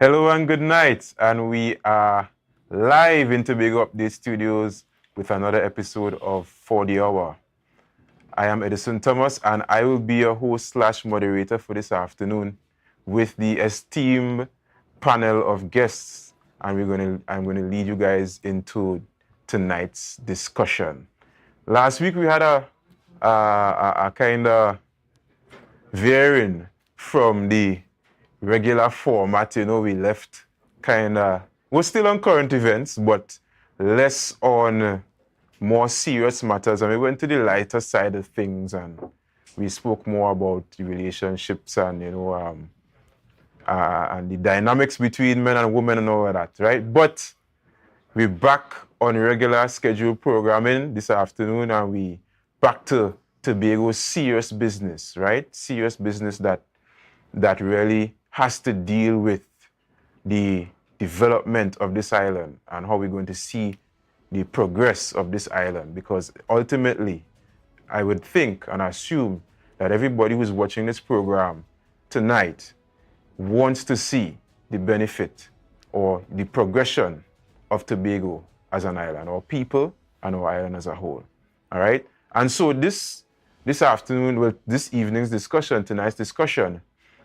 Hello and good night, and we are live in Tobago Update Studios with another episode of For the Hour. I am Edison Thomas, and I will be your host / moderator for this afternoon with the esteemed panel of guests, and I'm gonna lead you guys into tonight's discussion. Last week we had a kind of veering from the regular format. We left we're still on current events, but less on more serious matters. And we went to the lighter side of things, and we spoke more about the relationships and, and the dynamics between men and women and all of that, right? But we're back on regular scheduled programming this afternoon, and we back to Tobago's serious business, right? Serious business that really has to deal with the development of this island and how we're going to see the progress of this island. Because ultimately, I would think and assume that everybody who's watching this program tonight wants to see the benefit or the progression of Tobago as an island, or people and our island as a whole. All right? And so this afternoon, this evening's discussion, tonight's discussion,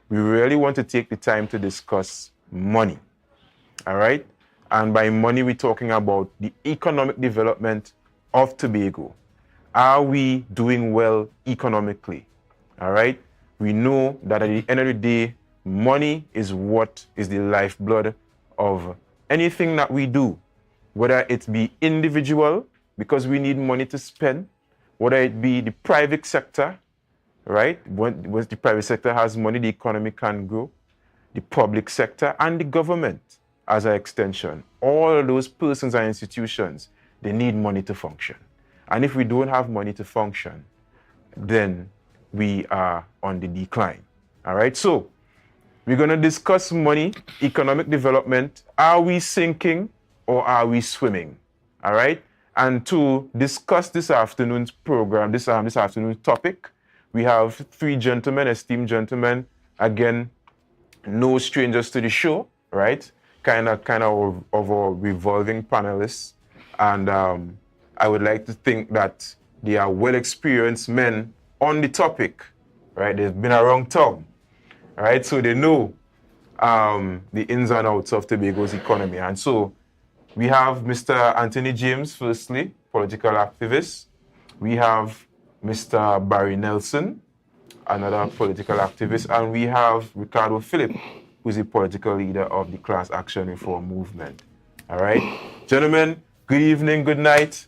we really want to take the time to discuss money, all right? And by money, we're talking about the economic development of Tobago. Are we doing well economically, all right? We know that at the end of the day, money is what is the lifeblood of anything that we do, whether it be individual, because we need money to spend, whether it be the private sector, right? Once the private sector has money, the economy can grow. The public sector and the government as an extension. All of those persons and institutions, they need money to function. And if we don't have money to function, then we are on the decline. All right? So we're going to discuss money, economic development. Are we sinking or are we swimming? All right? And to discuss this afternoon's program, this afternoon's topic, we have three gentlemen, esteemed gentlemen, again, no strangers to the show, right? Kind of our revolving panelists. And I would like to think that they are well-experienced men on the topic, right? They've been around town, right? So they know the ins and outs of Tobago's economy. And so we have Mr. Anthony James, firstly, political activist. We have Mr. Barry Nelson, another political activist, and we have Ricardo Philip, who's a political leader of the Class Action Reform Movement. All right? Gentlemen, good evening, good night.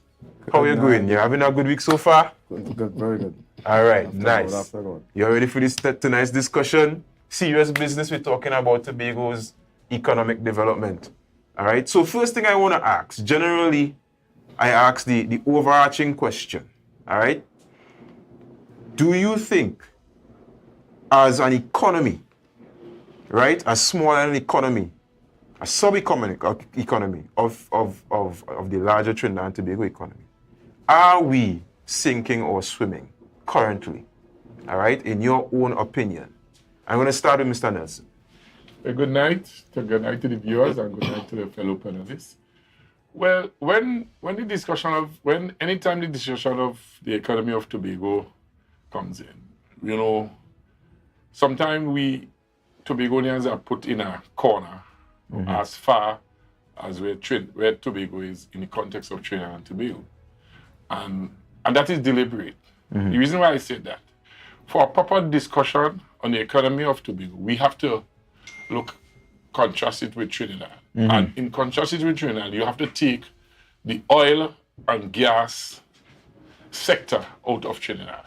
How are you going? You having a good week so far? Good, very good. All right, nice. You ready for this tonight's discussion? Serious business, we're talking about Tobago's economic development. All right? So first thing I want to ask, generally, I ask the overarching question. All right? Do you think, as an economy, right, a small island economy, a sub-economic economy of the larger Trinidad and Tobago economy, are we sinking or swimming currently? All right, in your own opinion. I'm going to start with Mr. Nelson. Good night to the viewers and good night to the fellow panelists. Well, anytime the discussion of the economy of Tobago comes in, sometimes we Tobagonians are put in a corner as far as where Tobago is in the context of Trinidad and Tobago. And that is deliberate. The reason why I said that, for a proper discussion on the economy of Tobago, we have to contrast it with Trinidad. And in contrast it with Trinidad, you have to take the oil and gas sector out of Trinidad.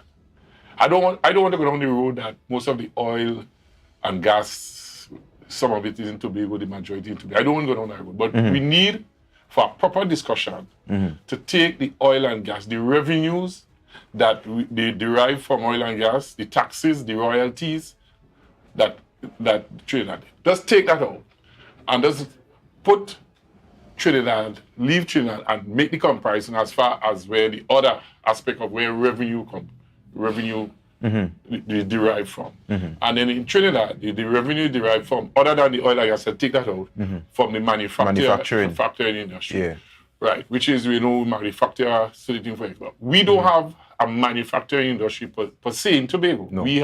I don't want to go down the road that most of the oil and gas, some of it is in Tobago, the majority in Tobago. I don't want to go down that road. But we need, for a proper discussion, to take the oil and gas, the revenues that they derive from oil and gas, the taxes, the royalties that Trinidad. Just take that out and just put leave Trinidad and make the comparison as far as where the other aspect of where revenue they derive from. And then in Trinidad, the revenue derived from, other than the oil, like I said, take that out, from the manufacturing industry. Yeah. Right, which is, we know, manufacturer certain for example. We don't have a manufacturing industry per se in Tobago. No. We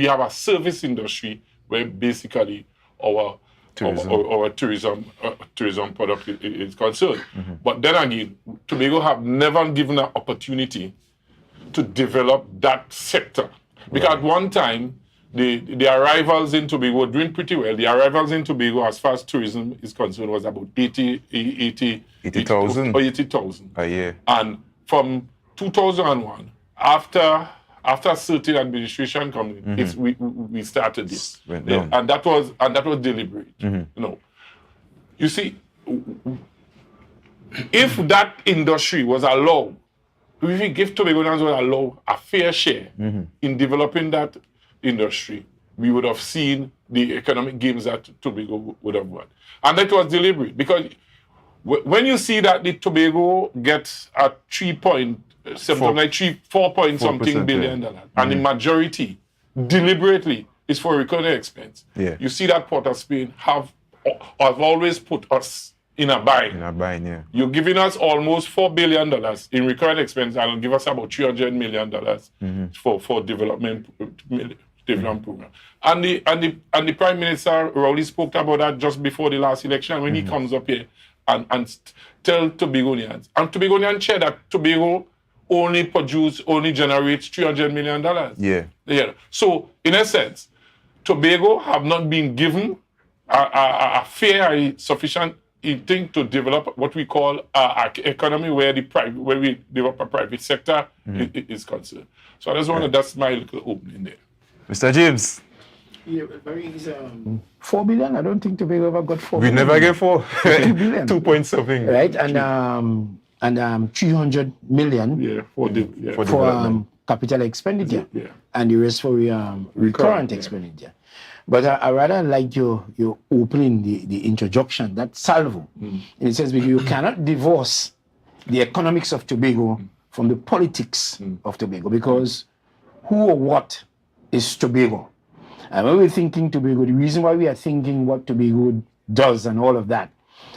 have a service industry where basically our tourism product is concerned. But then again, Tobago have never given an opportunity to develop that sector. Because at one time, the arrivals in Tobago were doing pretty well. The arrivals in Tobago, as far as tourism is concerned, was about 80,000 a year. And from 2001, after certain administration coming, we started this, and that was deliberate. You know, you see, if that industry was allowed, if Tobagonians were allowed a fair share in developing that industry, we would have seen the economic gains that Tobago would have won. And that was deliberate, because when you see that the Tobago gets a 4 point something billion dollars, and the majority deliberately is for recurring expense. Yeah. You see that Port of Spain have always put us in a bind. Yeah. You're giving us almost $4 billion in recurring expense, and it'll give us about $300 million for development program. And the Prime Minister Rowley spoke about that just before the last election when he comes up here and tell Tobagonians. And Tobagonians share that Tobago only generates $300 million. Yeah. So in essence, Tobago have not been given a fair, sufficient thing to develop what we call an economy where we develop a private sector is concerned. So I just want to, that's my little opening there. Mr. James. Yeah, very easy. 4 billion. I don't think Tobago ever got 4 we billion. never get 4. 2 billion. 2 point something. Right, and 300 million for capital expenditure, Yeah. and the rest for recurrent expenditure. But I rather like your opening, the introduction, that salvo. And it says because you cannot divorce the economics of Tobago from the politics of Tobago, because who or what is Tobago? And when we're thinking Tobago, the reason why we are thinking what Tobago does and all of that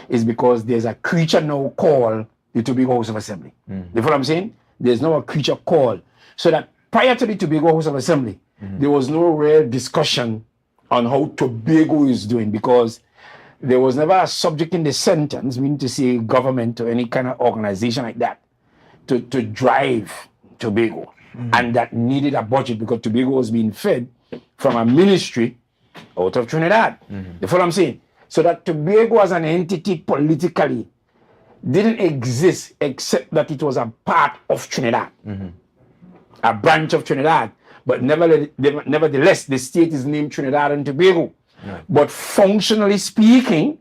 is because there's a creature now called the Tobago House of Assembly. You know what I'm saying? There's now a creature called. So that prior to the Tobago House of Assembly, there was no real discussion on how Tobago is doing, because there was never a subject in the sentence, meaning to say government or any kind of organization like that, to drive Tobago. And that needed a budget, because Tobago was being fed from a ministry out of Trinidad. You know what I'm saying? So that Tobago as an entity politically didn't exist except that it was a part of Trinidad, a branch of Trinidad. But nevertheless, the state is named Trinidad and Tobago. Right. But functionally speaking,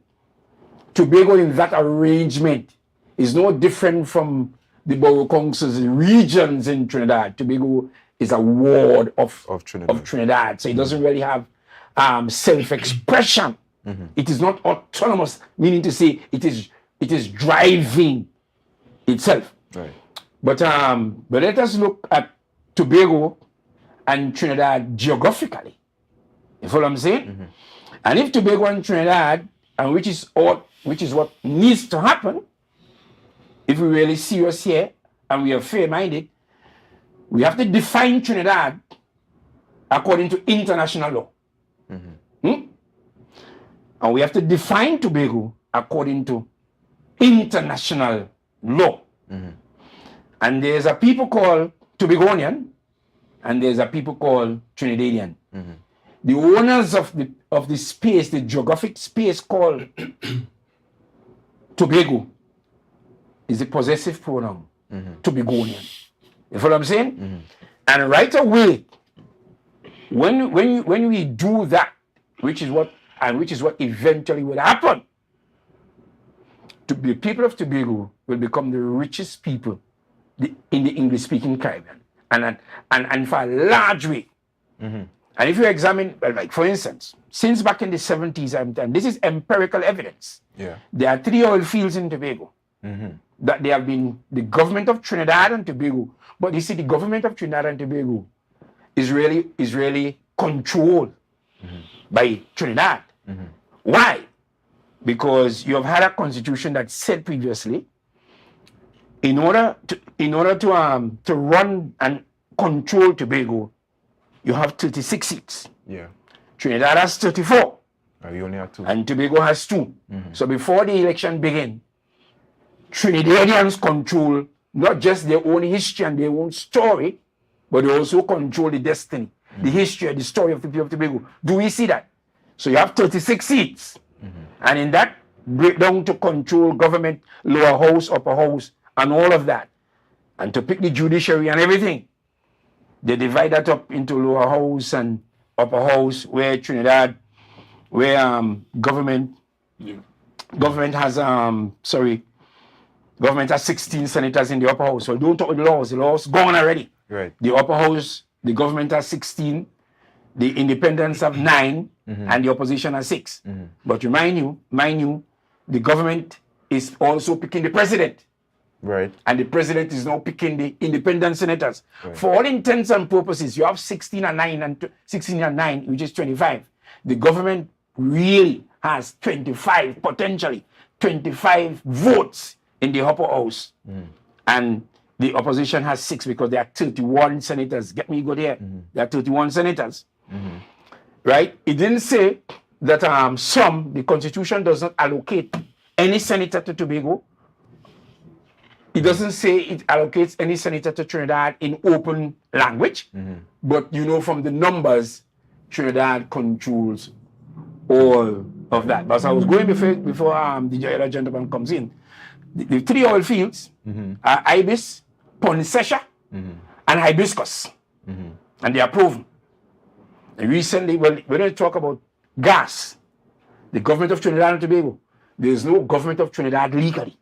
Tobago in that arrangement is no different from the Borough Council's regions in Trinidad. Tobago is a ward of Trinidad. So it doesn't really have self-expression. It is not autonomous, meaning to say it is driving itself. Right. But let us look at Tobago and Trinidad geographically. You follow what I'm saying? And if Tobago and Trinidad, and which is what needs to happen, if we're really serious here and we are fair-minded, we have to define Trinidad according to international law. And we have to define Tobago according to international law. And there's a people called Tobagonian, and there's a people called Trinidadian. The owners of the space, the geographic space called Tobago, is the possessive pronoun, Tobagonian. You follow what I'm saying? And right away, when we do that, which is what eventually will happen, the people of Tobago will become the richest people in the English-speaking Caribbean, and for a large way. And if you examine, like for instance, since back in the 70s, and this is empirical evidence, there are 3 oil fields in Tobago that they have been the government of Trinidad and Tobago. But you see, the government of Trinidad and Tobago is really controlled by Trinidad. Why? Because you have had a constitution that said previously, in order to run and control Tobago, you have 36 seats. Yeah. Trinidad has 34. We only have 2. And Tobago has 2. So before the election began, Trinidadians control not just their own history and their own story, but they also control the destiny, the history, the story of the people of Tobago. Do we see that? So you have 36 seats. And in that breakdown to control government, lower house, upper house, and all of that, and to pick the judiciary and everything, they divide that up into lower house and upper house, where Trinidad, where government has government has 16 senators in the upper house. So don't talk about the laws gone already. Right. The upper house, the government has 16, the independents have 9, and the opposition has 6. But mind you, the government is also picking the president. Right. And the president is now picking the independent senators. Right. For all intents and purposes, you have 16 and 9, which is 25. The government really has 25, potentially 25 votes in the upper house. And the opposition has 6 because there are 31 senators. Get me good here. There are 31 senators. Right? It didn't say that the constitution does not allocate any senator to Tobago. It doesn't say it allocates any senator to Trinidad in open language, but from the numbers, Trinidad controls all of that. But as I was going before the other gentleman comes in, the 3 oil fields are Ibis, Poncesha, and Hibiscus, and they are proven. And recently, when we talk about gas, the government of Trinidad and Tobago, there is no government of Trinidad legally.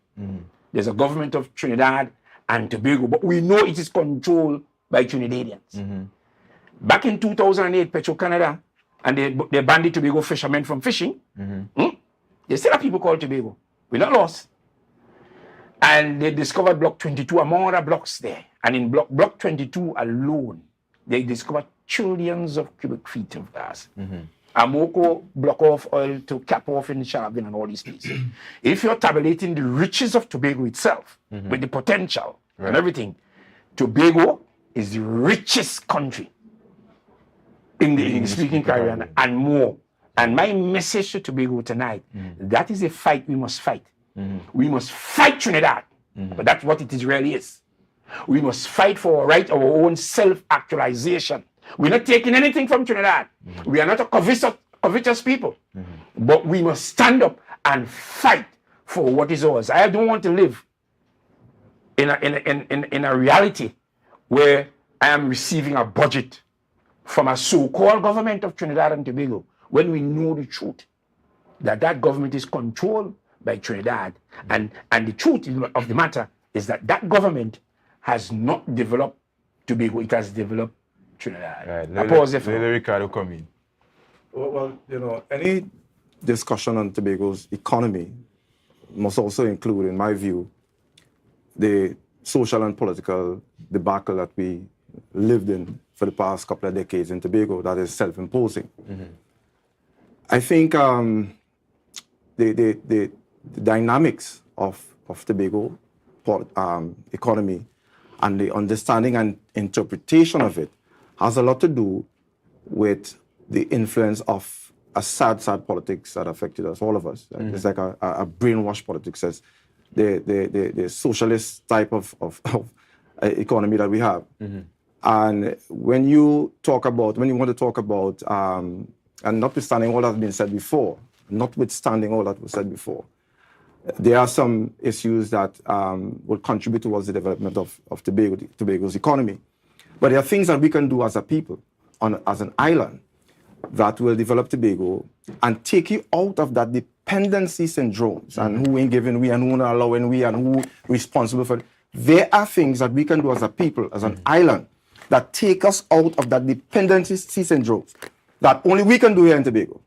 There's a government of Trinidad and Tobago, but we know it is controlled by Trinidadians. Back in 2008, Petro-Canada and they banned the Tobago fishermen from fishing. There still are people called Tobago. We're not lost. And they discovered Block 22, among other blocks there. And in Block 22 alone, they discovered trillions of cubic feet of gas. Amoco block off oil to cap off in Sharvin and all these places. If you're tabulating the riches of Tobago itself, with the potential and everything, Tobago is the richest country in the speaking Caribbean and more. And my message to Tobago tonight, that is a fight we must fight. We must fight Trinidad, but that's what it really is. We must fight for our own self-actualization. We're not taking anything from Trinidad. We are not a covetous people. But we must stand up and fight for what is ours. I don't want to live in a reality where I am receiving a budget from a so-called government of Trinidad and Tobago when we know the truth, that government is controlled by Trinidad. And the truth of the matter is that government has not developed Tobago. It has developed Trinidad. Right. Let Ricardo come in. Well, any discussion on Tobago's economy must also include, in my view, the social and political debacle that we lived in for the past couple of decades in Tobago that is self-imposing. I think the dynamics of Tobago economy and the understanding and interpretation of it has a lot to do with the influence of a sad politics that affected us, all of us. It's like a brainwashed politics, as the socialist type of economy that we have. And when you want to talk about, and notwithstanding all that's been said before, there are some issues that will contribute towards the development of Tobago's economy. But there are things that we can do as a people, as an island, that will develop Tobago and take you out of that dependency syndromes and who ain't giving we and who not allowing we and who responsible for it. There are things that we can do as a people, as an island, that take us out of that dependency syndromes that only we can do here in Tobago.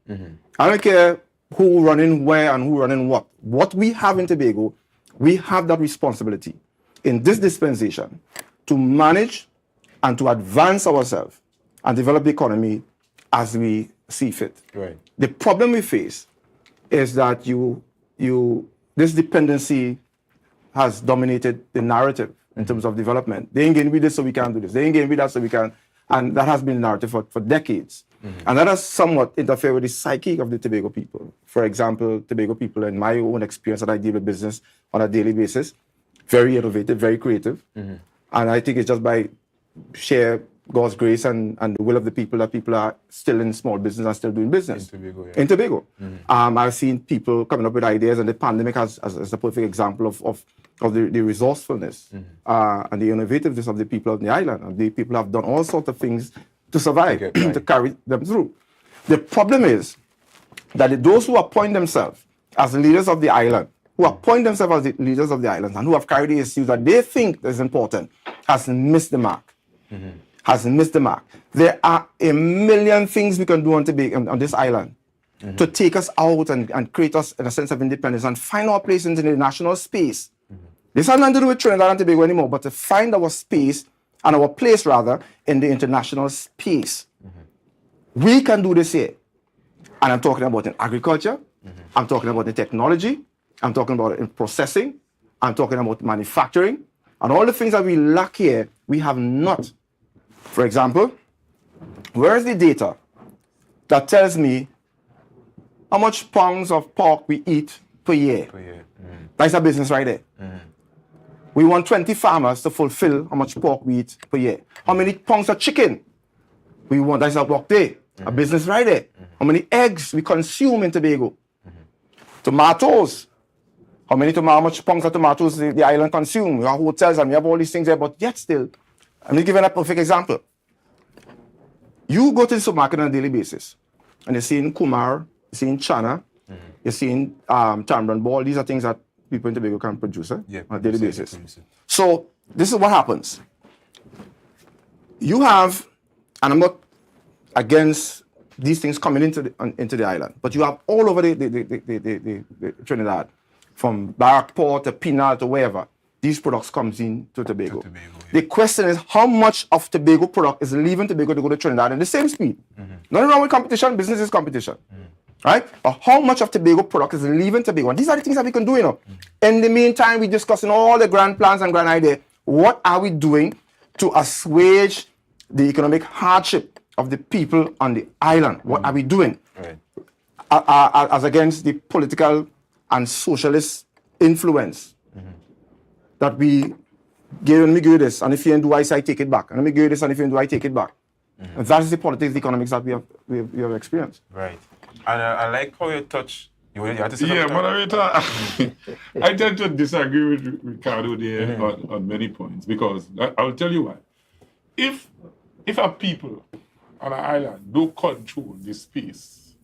I don't care who running where and who running what. What we have in Tobago, we have that responsibility in this dispensation to manage and to advance ourselves and develop the economy as we see fit. Right. The problem we face is that this dependency has dominated the narrative in terms of development. They ain't getting with this, so we can't do this. They ain't getting with that, so we can. And that has been the narrative for decades. And that has somewhat interfered with the psyche of the Tobago people. For example, Tobago people, in my own experience that I deal with business on a daily basis, very innovative, very creative. And I think it's just by sheer God's grace and the will of the people that people are still in small business and still doing business. In Tobago, yeah. In Tobago. I've seen people coming up with ideas, and the pandemic as a perfect example of the resourcefulness and the innovativeness of the people on the island. And the people have done all sorts of things to survive, to carry them through. The problem is that those who appoint themselves as leaders of the island, who appoint themselves as the leaders of the island and who have carried the issues that they think is important, has missed the mark. Has missed the mark. There are a million things we can do on this island to take us out and create us in a sense of independence and find our place in the national space. This has nothing to do with Trinidad and Tobago anymore, but to find our space and our place rather in the international space. We can do this here. And I'm talking about in agriculture, I'm talking about in technology, I'm talking about in processing, I'm talking about manufacturing, and all the things that we lack here, we have not. For example, where is the data that tells me how much pounds of pork we eat per year? That's a business right there. We want 20 farmers to fulfill how much pork we eat per year. How many pounds of chicken we want? That's a work day. A business right there. How many eggs we consume in Tobago? Tomatoes. How much pounds of tomatoes the island consume? We have hotels and we have all these things there, but yet still, I'm just giving a perfect example. You go to the supermarket on a daily basis, and you're seeing Kumar, you're seeing Chana, you're seeing Tamron Ball. These are things that people in Tobago can produce on a daily basis. So this is what happens. You have, and I'm not against these things coming into the island, but you have all over the Trinidad, from Barrackport to Pinal to wherever, these products comes in to Tobago. The question is how much of Tobago product is leaving Tobago to go to Trinidad in the same speed. Nothing wrong with competition, business is competition. Right? But how much of Tobago product is leaving Tobago? And these are the things that we can do, In the meantime, we're discussing all the grand plans and grand ideas. What are we doing to assuage the economic hardship of the people on the island? What are we doing? Right. As against the political and socialist influence that we give, and me give this, and if you do I say I take it back, and let me give this, and if you do I take it back. And that is the politics, the economics that we have experienced. Right. And I like how you touch. You had to say Yeah, something? moderator. I tend to disagree with Ricardo there on many points, because I'll tell you why. If a people on an island don't control the space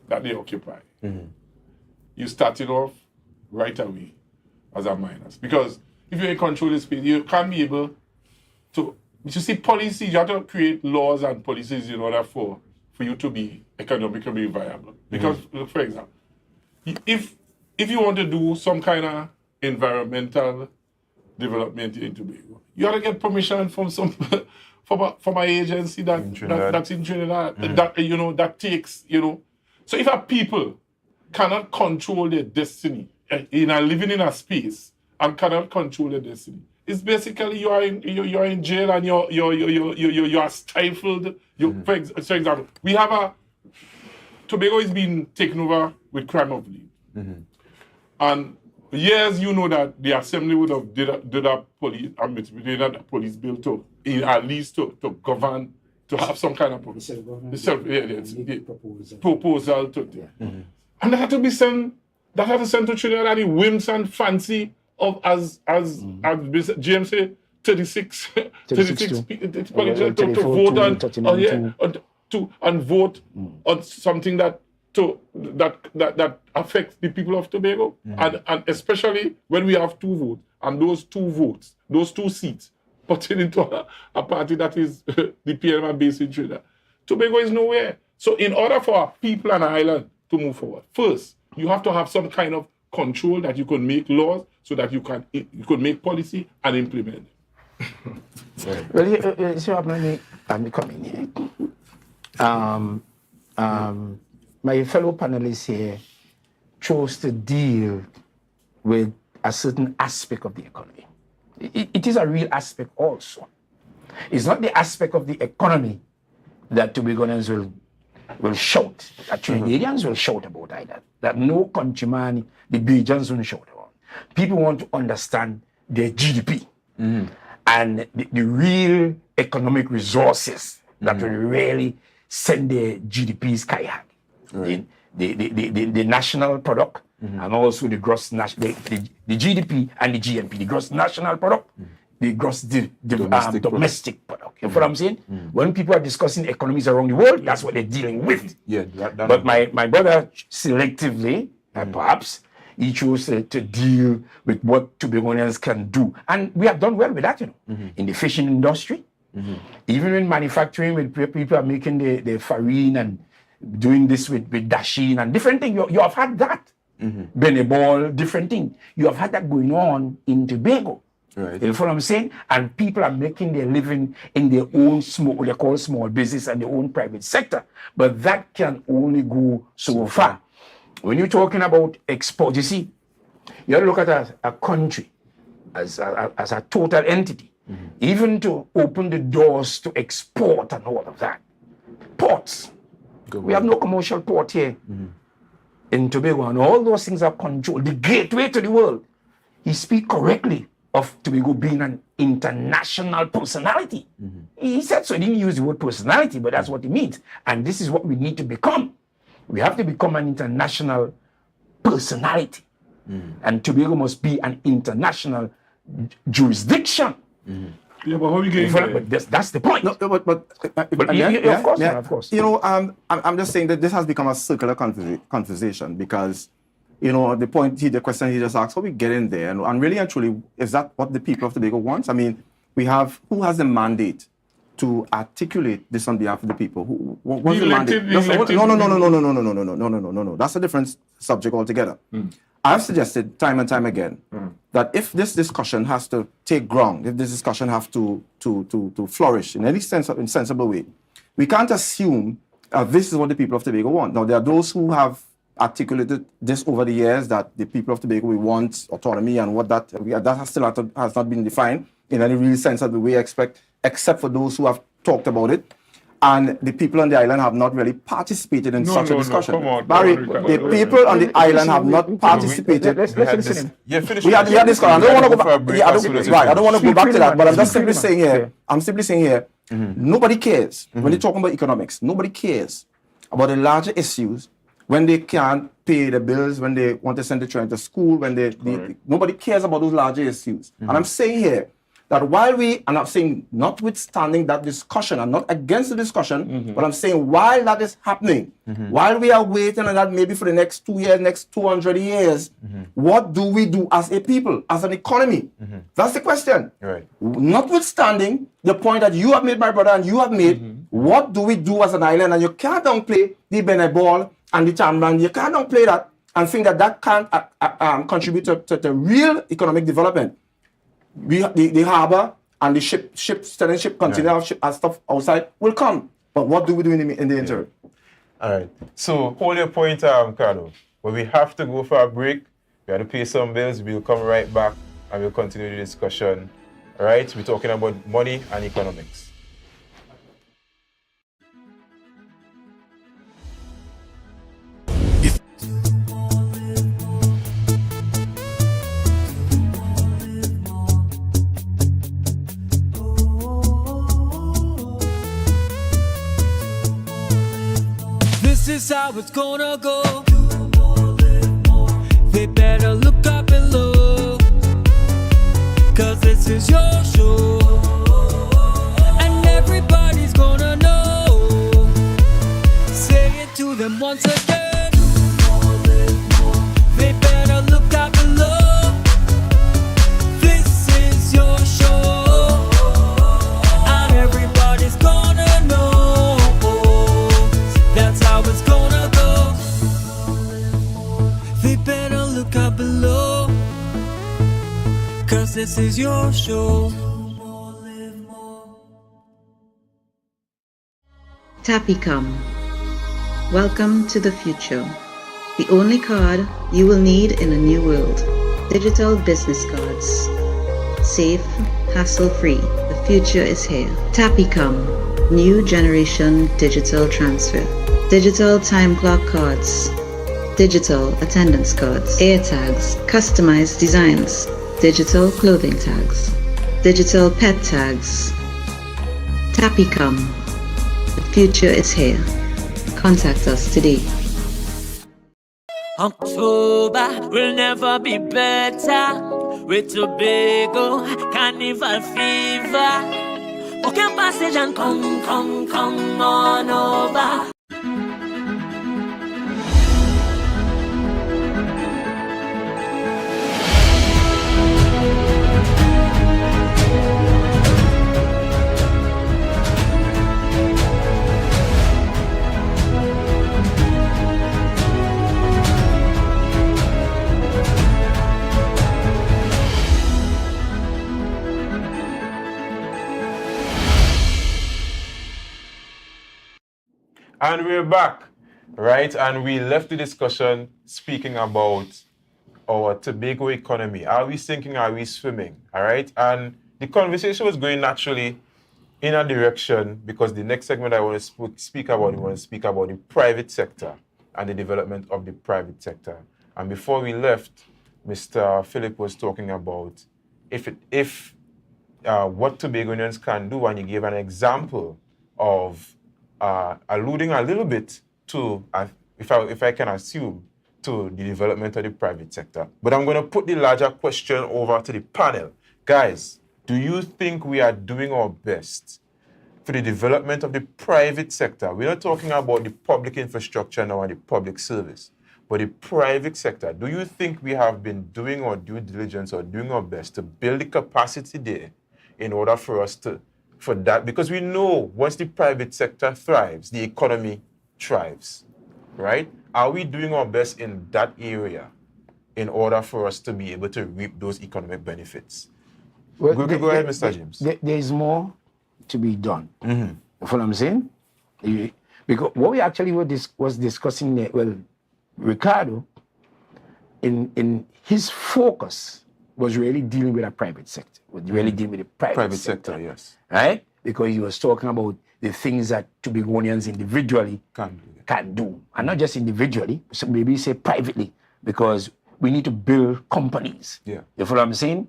that they occupy, you starting off right away as a minus. Because if you control the space, you can't be able to. You see, policies, you have to create laws and policies in order for you to be economically viable. Because, for example, if you want to do some kind of environmental development in Tobago, you have to get permission from from an agency that's in Trinidad that takes. So if a people cannot control their destiny, living in a space and cannot control their destiny, it's basically you are in jail and you are stifled. For example, we have Tobago is being taken over with crime of lead, and yes, that the assembly would have did a police bill to at least to govern, to have some kind of proposal to, and that had to be sent. That had to send to Trinidad and the whims and fancy of as James said, 36 people to vote on vote on something that affects the people of Tobago, and especially when we have two votes, and those two seats put into a party that is the PNM based in Trinidad. Tobago is nowhere. So in order for our people and island to move forward, first you have to have some kind of control that you can make laws so that you could make policy and implement it. Well, so I'm coming here. My fellow panelists here chose to deal with a certain aspect of the economy. It is a real aspect also. It's not the aspect of the economy that Tobagoans will shout, that Trinidadians will shout about either, that no countryman, the Bajans will shout about. People want to understand their GDP and the real economic resources that will really send their GDP sky high. Right. The national product and also the gross national, the GDP and the GNP, the gross national product, the gross domestic product. You know what I'm saying? When people are discussing economies around the world, that's what they're dealing with. Yeah, but my brother selectively, perhaps, he chose to deal with what Tobagonians can do. And we have done well with that, you know, in the fishing industry, even in manufacturing, with people are making the farine and doing this with dasheen and different things. You have had that. Benebol, different thing. You have had that going on in Tobago. Right. You know what I'm saying? And people are making their living in their own they call small business and their own private sector. But that can only go so far. When you're talking about export, you see, you have to look at a country as a total entity, even to open the doors to export and all of that. Ports. We have no commercial port here in Tobago, and all those things are controlled. The gateway to the world. He speaks correctly of Tobago being an international personality. He said so. He didn't use the word personality, but that's what he means. And this is what we need to become. We have to become an international personality. And Tobago must be an international jurisdiction. Yeah, but how are we getting there? But that's the point. No, but of course. You know, I'm just saying that this has become a circular conversation because, you know, the question he just asked, how we get in there, and really and truly, is that what the people of Tobago want? I mean, who has the mandate to articulate this on behalf of the people? What's the mandate? No. That's a different subject altogether. I've suggested time and time again that if this discussion has to take ground, if this discussion has to flourish in any sensible way, we can't assume this is what the people of Tobago want. Now, there are those who have articulated this over the years that the people of Tobago, we want autonomy, and what that has not been defined in any real sense of the way except for those who have talked about it. And the people on the island have not really participated in such a discussion. Come on, Barry, the people on the island have not participated. Let's listen to him. We had this. I don't want to go back. I don't want to go back to that. But I'm just simply saying here. I'm simply saying here. Nobody cares when they're talking about economics. Nobody cares about the larger issues when they can't pay the bills, when they want to send the children to school, when nobody cares about those larger issues. And I'm saying here that while and I'm saying notwithstanding that discussion, I'm not against the discussion, but I'm saying while that is happening, while we are waiting on that maybe for the next 2 years, next 200 years, what do we do as a people, as an economy? That's the question. Right. Notwithstanding the point that you have made, my brother, and you have made, what do we do as an island? And you can't downplay the Benebol and the Chamberlain. You can't downplay that and think that can't contribute to real economic development. The harbor and the ship container and stuff outside will come. But what do we do in the interim? All right. So hold your point, Carlo. But we have to go for a break. We have to pay some bills. We'll come right back and we'll continue the discussion. All right. We're talking about money and economics. This is how it's gonna go. They better look up below, 'cause this is your show, and everybody's gonna know. Say it to them once again. They better look up below. This is your show, and everybody's gonna know. That's how it's gonna go. They better look up below, 'cause this is your show. Tapicom. Welcome to the future. The only card you will need in a new world. Digital business cards. Safe, hassle-free. The future is here. Tapicom. New generation digital transfer. Digital time clock cards. Digital attendance cards. Air tags. Customized designs. Digital clothing tags. Digital pet tags. Tapicom. The future is here. Contact us today. October will never be better with Tobago Carnival Fever. Okay, passage and come on over. And we're back, right? And we left the discussion speaking about our Tobago economy. Are we sinking? Are we swimming? All right? And the conversation was going naturally in a direction because the next segment I want to speak about the private sector and the development of the private sector. And before we left, Mr. Philip was talking about what Tobagonians can do, and he gave an example of alluding a little bit to, if I can assume, to the development of the private sector. But I'm going to put the larger question over to the panel. Guys, do you think we are doing our best for the development of the private sector? We're not talking about the public infrastructure now and the public service, but the private sector. Do you think we have been doing our due diligence or doing our best to build the capacity there in order for us to, for that? Because we know once the private sector thrives, the economy thrives, right? Are we doing our best in that area in order for us to be able to reap those economic benefits? Go ahead, Mr. James. There is more to be done. You know what I'm saying? Because what we actually was discussing there, well, Ricardo, in his focus was really dealing with a private sector, was really dealing with the private sector, yes. Right? Because he was talking about the things that Tobagonians individually can do. And not just individually, so maybe say privately, because we need to build companies. Yeah. You follow what I'm saying?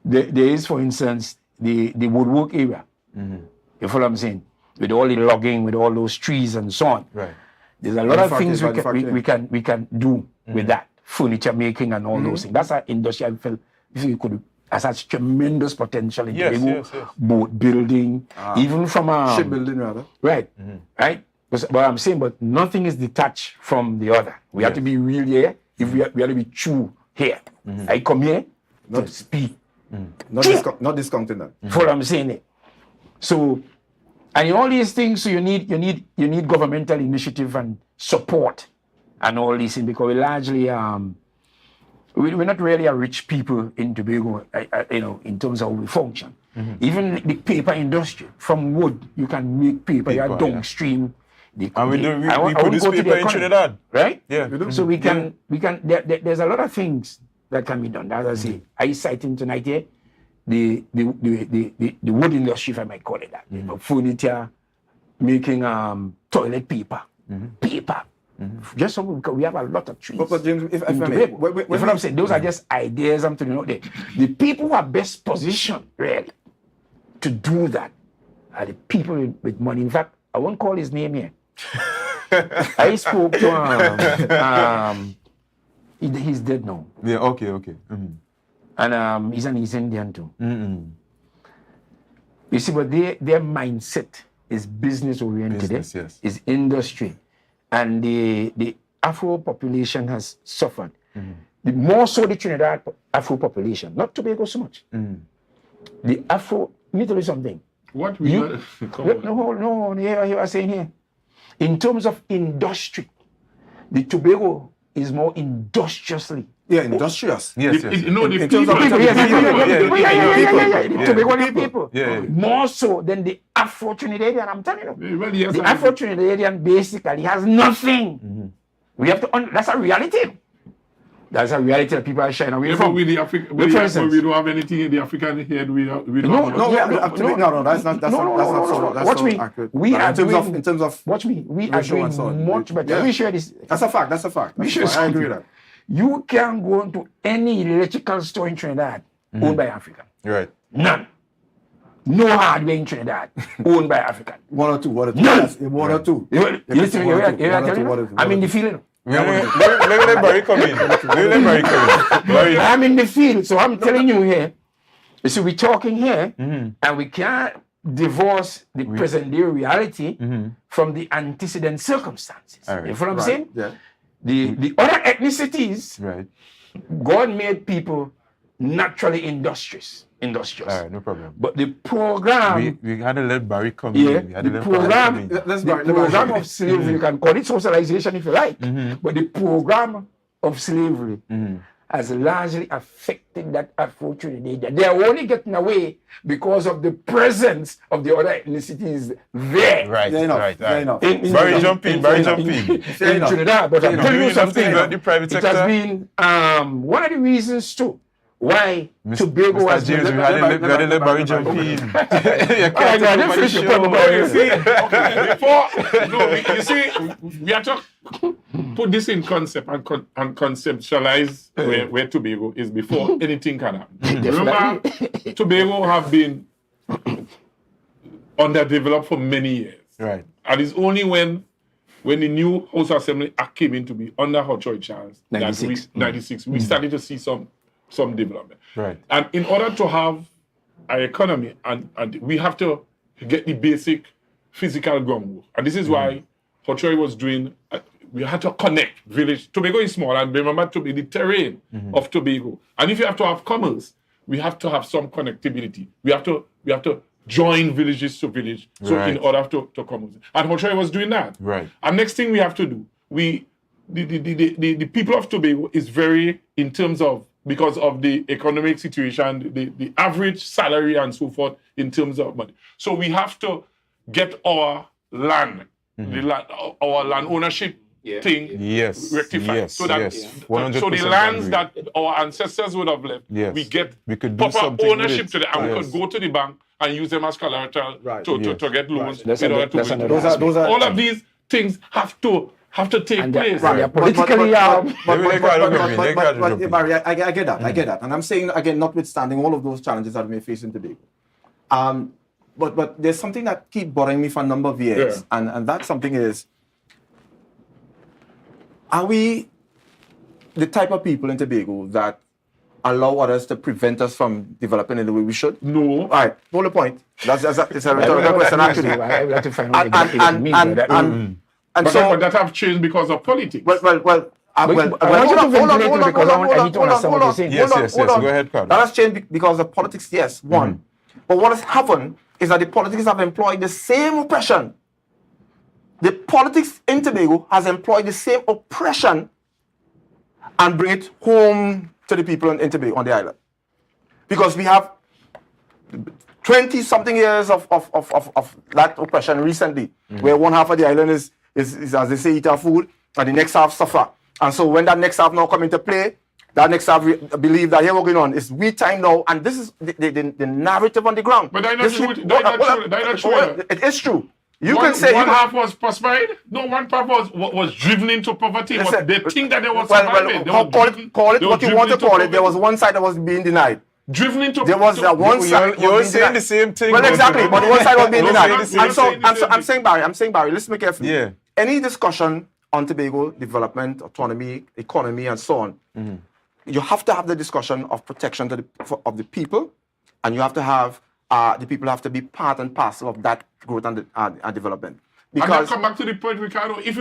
There is, for instance, the woodwork area. You follow what I'm saying? With all the logging, with all those trees and so on. Right. There's a lot of things we can do with that. Furniture making and all those things. That's an industry I feel if you could has such tremendous potential in Tobago, boat building, even from shipbuilding rather. Right. Right? But I'm saying, but nothing is detached from the other. We have to be real here. If we have to be true here. I come here to speak. Not discounting that. For what I'm saying it. So, and in all these things, so you need governmental initiative and support and all these things, because we largely we're not really a rich people in Tobago, in terms of how we function. Even the paper industry, from wood you can make paper. You are downstream. And we produce paper in Trinidad, right? Yeah. So we can. There's a lot of things that can be done. As I say, I citing tonight here the wood industry, if I might call it that. Furniture, making toilet paper, paper. Just so because we have a lot of trees. But James, if I may, you know what I'm saying? Those are just ideas. I'm telling you, the people who are best positioned really to do that are the people with money. In fact, I won't call his name here. I spoke to he's dead now. Yeah. Okay. And he's an East Indian too. You see, but their mindset is business oriented. Yes. Is industry. And the Afro population has suffered. More so the Trinidad Afro population, not Tobago so much. The Afro, let me tell you something. What he was saying here. In terms of industry, the Tobago is more industriously. Yeah, industrious. Yes. The Tobago people. More so than the Afro-Trinidadian, I'm telling you. Well, yes, The I- Afro-Trinidadian basically has nothing. Mm-hmm. We have to, that's a reality. That's a reality that people are shying away Yeah, but from. we, the Afri- For we, the- instance- we don't have anything in the African head. We don't No, have No, Yeah, no, that's not Watch so me. accurate. We But are in terms of watch me. We are ratio and doing so on. much better. Yeah. We share this. that's a fact. That's a fact. We That's share a fact. I agree something. with that. You can go into any electrical store in Trinidad owned by African. Right. None. No hardware in Trinidad owned by African. One or two. None. One or two. You listen, One or two, you one or tell two, you? one or two, I'm in one or the two. field. Let Barry come in. Let Barry come in. Barry. I'm in the field, so I'm telling you here. You see, we're talking here, and we can't divorce the present day reality from the antecedent circumstances. All right. You follow what I'm saying? Yeah. The other ethnicities, Right. God made people naturally industrious. All right, no problem. But the program, We had to let Barry come yeah, in. We had to the let Barry come program, in. Let's the Barry- let program Barry- of slavery, you can call it socialization if you like, but the program of slavery has largely affected that Afro-Trinidadian. They are only getting away because of the presence of the other ethnicities there. Right, Fair enough, right, fair right. enough. Barry jump in, Barry jump in. In enough. Trinidad, but I'm enough. telling Do you you know something. about the private It sector? has been one of the reasons too why Tobago Mr. has James, been. we had to let Barry jump in. You can't I talk didn't about finish the the show. point, but you see, you see, we have to put this in concept and conceptualize where Tobago is before anything can happen. Remember, Tobago have been underdeveloped for many years. Right. And it's only when the new House Assembly Act came in to be under Hochoy Charles, 96, we started to see some development. Right. And in order to have our economy, and we have to get the basic physical groundwork. And this is why Hochoy was doing, we had to connect village. Tobago is small, and remember to be the terrain of Tobago. And if you have to have commerce, we have to have some connectivity. We have to join villages to village. So Right. in order to come. And Hochoy was doing that. Right. And next thing we have to do, the people of Tobago is very, in terms of, because of the economic situation, the average salary and so forth in terms of money. So we have to get our land, our land ownership thing Yes. rectified. Yes. So that yes. so 100% the lands agree. that our ancestors would have left, Yes. we get We could do proper something with ownership it. to them, and we Yes. could go to the bank and use them as collateral Right. to Yes. get loans That's in order another- to that's win. another Those are All of these things have to take And they're, place. they're politically, Barry, I get that. I get that. And I'm saying, again, notwithstanding all of those challenges that we may face in Tobago. But there's something that keep bothering me for a number of years. Yeah. And that something is, are we the type of people in Tobago that allow others to prevent us from developing in the way we should? No. All right, hold the point. It's a rhetorical question, actually. I would like to find out exactly what it means by that. And But so, that have changed because of politics. I want you to ventilate it because I need to understand what you're saying. Yes, yes, yes. Go ahead, Carl. That has changed because of politics, yes, one. But what has happened is that the politics have employed the same oppression. The politics in Tobago has employed the same oppression and bring it home to the people in Tobago, on the island. Because we have 20-something years of that oppression recently, where one half of the island is, as they say, eat our food, and the next half suffer. And so when that next half now come into play, that next half believe that here we're going on. It's we time now, and this is the narrative on the ground. But they're not This is true. the- They're not true. It is true. You one, can say one you can- half was prospered. No, one half was driven into poverty. Listen, They think that they were well, surviving. They call were it what you want to driven call it. into There was poverty. one side that was being denied. Driven into There was into- one side. You're was being saying denied. the same thing. Well, but- exactly, but one side was being You're denied. saying the And same so, thing. I'm saying, Barry, listen to me carefully. Yeah. Any discussion on Tobago development, autonomy, economy, and so on, you have to have the discussion of protection of the people, and you have to have the people have to be part and parcel of that growth and development. And then Because come back to the point, Ricardo. If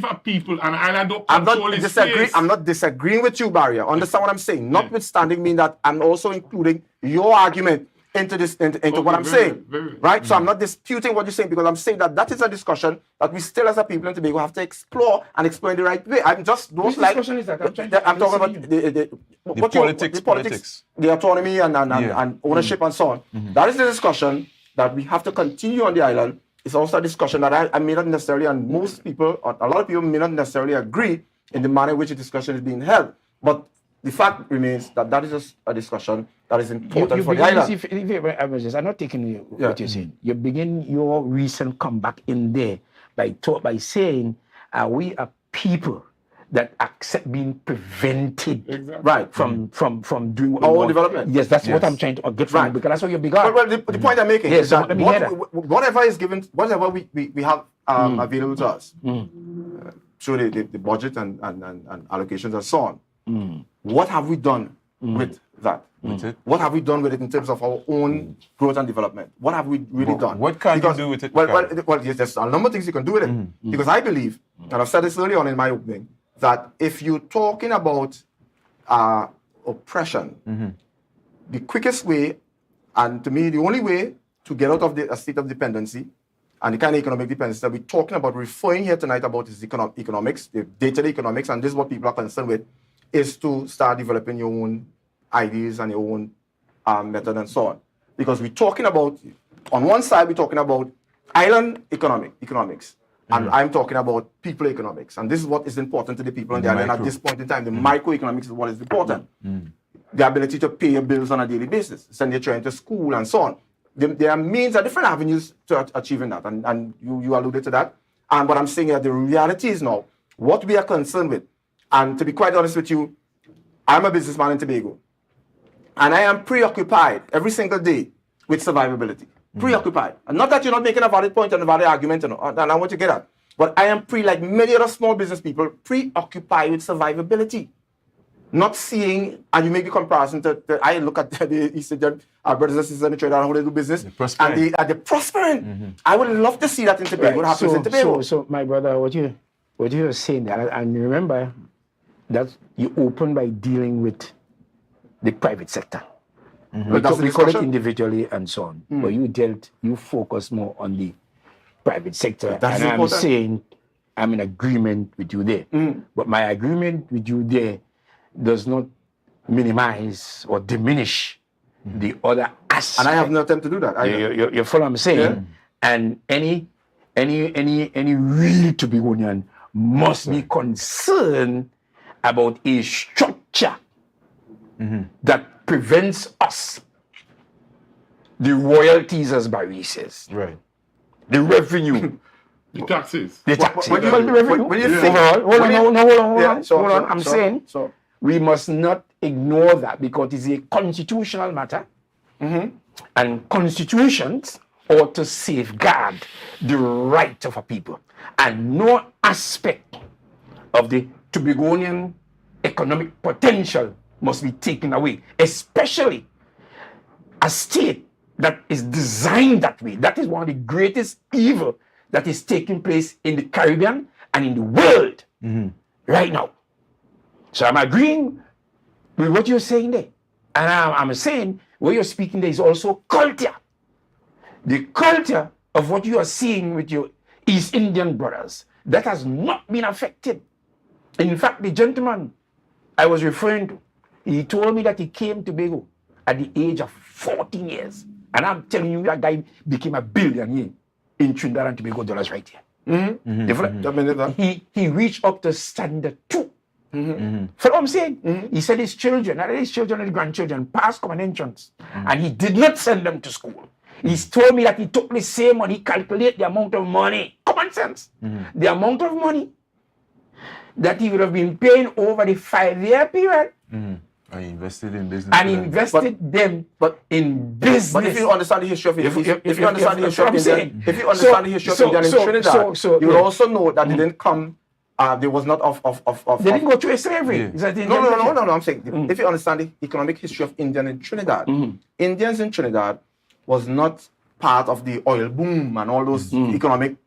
a people and island don't I'm control not its disagreeing. space, I'm not disagreeing with you, Barry. Understand what I'm saying? Notwithstanding, mean that I'm also including your argument into this into what I'm very, saying, very. right? So I'm not disputing what you're saying because I'm saying that is a discussion that we still, as a people in Tobago, have to explore and explain the right way. I'm just don't Which like. discussion is that? I'm trying to I'm talking about listen what politics, the autonomy and ownership and so on. That is the discussion that we have to continue on the island is also a discussion that I may not necessarily, and most people, or a lot of people may not necessarily agree in the manner in which the discussion is being held. But the fact remains that that is just a discussion that is important for the island. I'm not taking what you're saying. You begin your recent comeback in there by saying, are we a people that accept being prevented Right. from doing what Our we own want? development. Yes, that's what I'm trying to get from Right. you, because that's what you began. Well, the point I'm making Yes, is that let me hear that. whatever is given, whatever we have available to us, through the budget and allocations and so on, what have we done with that? With it? What have we done with it in terms of our own growth and development? What have we really done? what can you do with it, Well, yes, there's a number of things you can do with it. Because I believe, and I've said this early on in my opening, that if you're talking about oppression, the quickest way, and to me, the only way to get out of a state of dependency and the kind of economic dependency that we're talking about, referring here tonight about is economics, the day-to-day economics, and this is what people are concerned with, is to start developing your own ideas and your own method and so on. Because we're talking about, on one side, we're talking about island economics, and I'm talking about people economics. And this is what is important to the people on the island at this point in time. The microeconomics is what is important. The ability to pay your bills on a daily basis, send your children to school and so on. There are different avenues to achieving that, and you alluded to that. And what I'm saying is the reality is now, what we are concerned with, and to be quite honest with you, I'm a businessman in Tobago, and I am preoccupied every single day with survivability. Preoccupied. And not that you're not making a valid point and a valid argument, and I want to get at, but I am like many other small business people, preoccupied with survivability. Not seeing, and you make the comparison to I look at the East Indian brothers and sisters in the trade and how they do business, prospering. and they're prospering. I would love to see that in Tobago. What happens in Tobago? So, my brother, what you're saying there, and remember that you open by dealing with the private sector. But that's the We call it discussion. individually and so on. But you focus more on the private sector. That's and I'm important. saying I'm in agreement with you there. But my agreement with you there does not minimize or diminish the other aspect. And I have no attempt to do that. You follow what I'm saying? And any real Tobagonian must be concerned about a structure that prevents us the royalties, as Barry says, Right. the revenue, The taxes. the taxes. when you- Well, the revenue. when you think- hold on. Yeah, Hold on. I'm saying so. we must not ignore that, because it's a constitutional matter, and constitutions ought to safeguard the right of a people, and no aspect of the Tobagonian economic potential must be taken away, especially a state that is designed that way. That is one of the greatest evil that is taking place in the Caribbean and in the world right now. So I'm agreeing with what you're saying there. And I'm saying what you're speaking there is also culture. The culture of what you are seeing with your East Indian brothers, that has not been affected. In fact, the gentleman I was referring to, he told me that he came to Tobago at the age of 14 years. And I'm telling you, that guy became a billionaire in Trinidad and Tobago dollars right here. You follow? He reached up to standard 2. For what I'm saying, he said his children and his grandchildren passed common entrance, and he did not send them to school. He's told me that he took the same money, calculate the amount of money, common sense, the amount of money that he would have been paying over the 5-year period, I invested in business. and invested them in business. But if you understand the history of India, if you understand the history of that's what I'm India, saying. if you understand the history of India in Trinidad, you will also know that they didn't come. There was not of. They didn't go through a slavery. Is that the No. Indian I'm saying if you understand the economic history of India in Trinidad, Indians in Trinidad was not part of the oil boom and all those economic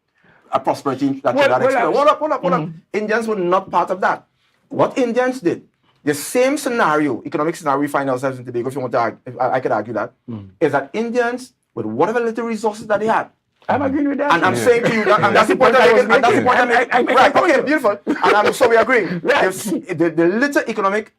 prosperity that Trinidad experienced. Hold up. Indians were not part of that. What Indians did, the same scenario, economic scenario we find ourselves in Tobago, if you want to argue, if I could argue that, is that Indians, with whatever little resources that they had, I'm agreeing with that. and I'm saying to you, and that's the point I'm making. And that's the point I'm making. Right, okay, beautiful. And I'm so we agree. The little economic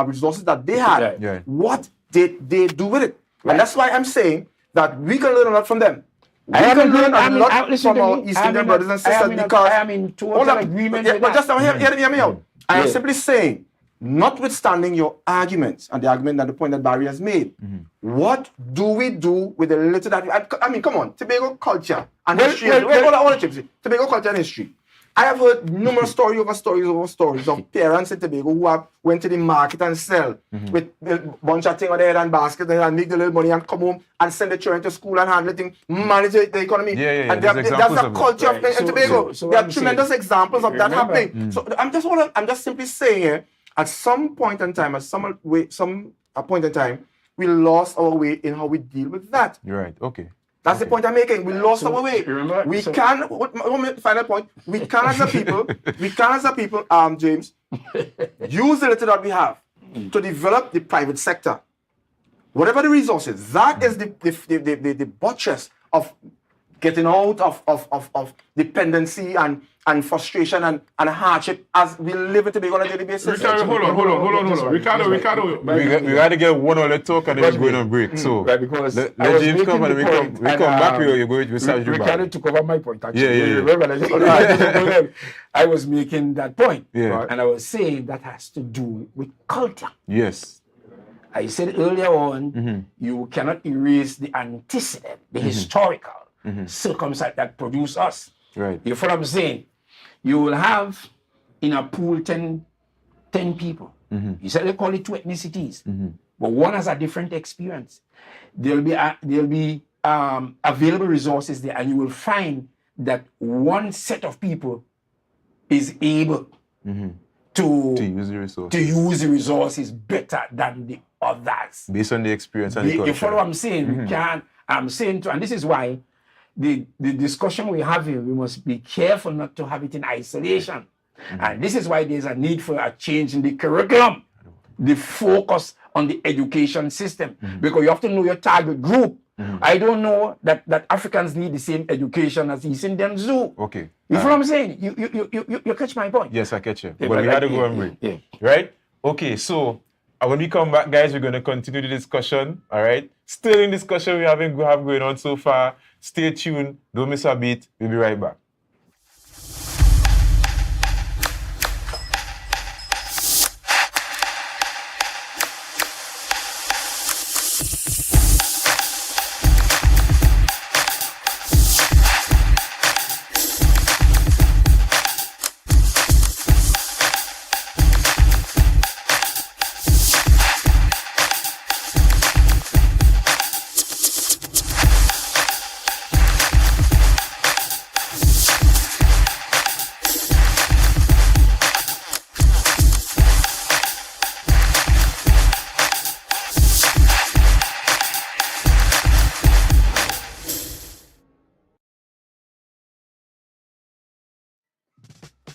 resources that they had, Yeah. what did they do with it? And that's why I'm saying that we can learn a lot from them. We I can haven't learn heard- a lot listen from to our me. East I am Indian in brothers a- and sisters I am in total Hold on. agreement Yeah, with but that. just now, hear me out. I am Yeah. simply saying, notwithstanding your arguments and the argument and the point that Barry has made, what do we do with the little that I mean, come on, Tobago culture and history. Hold on, Gypsy. Tobago culture and history. I have heard numerous stories over stories of parents in Tobago who have went to the market and sell with a bunch of things on their head and basket and make the little money and come home and send the children to school and handle things, manage the economy. Yeah, And there's that's examples a of it. culture Right. in Tobago. So There I'm are tremendous saying- examples of that Remember- happening. So I'm just simply saying here, at some point in time, a point in time, we lost our way in how we deal with that. You're right. Okay. That's the point I'm making. We lost our way. remember- We so- can. Final point. We can, as a people, James, use the little that we have to develop the private sector. Whatever the resources, that is the buttress of getting out of dependency and frustration and hardship as we live in Tobago on a daily basis. Ricardo, hold on. Ricardo. We got to get one other talk and then we're going on break. So Right, because let I was James making come and the we point, come back. We're going to start you Ricardo back. took over my point, actually. Yeah. You remember, I was making that point. Yeah. And I was saying that has to do with culture. Yes. I said earlier on, you cannot erase the antecedent, the historical circumstance that produced us. Right. You follow what I'm saying? You will have in a pool 10 people. You said they call it two ethnicities, but one has a different experience. There'll be available resources there, and you will find that one set of people is able To use the resource. to use the resources better than the others. Based on the experience and the You culture. follow what I'm saying? We can't. I'm saying to, and this is why the discussion we have here, we must be careful not to have it in isolation. And this is why there's a need for a change in the curriculum, the focus on the education system, because you have to know your target group. I don't know that Africans need the same education as East Indians do. Okay. You follow what I'm saying? You catch my point? Yes, I catch you. Yeah, But we but had to like- go and break. yeah. Right? Okay, so when we come back, guys, we're going to continue the discussion. All right? Still in discussion we have going on so far. Stay tuned. Don't miss a beat. We'll be right back.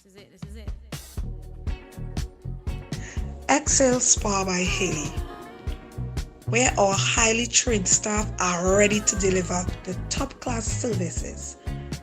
This is it. Excel Spa by Haley, where our highly trained staff are ready to deliver the top-class services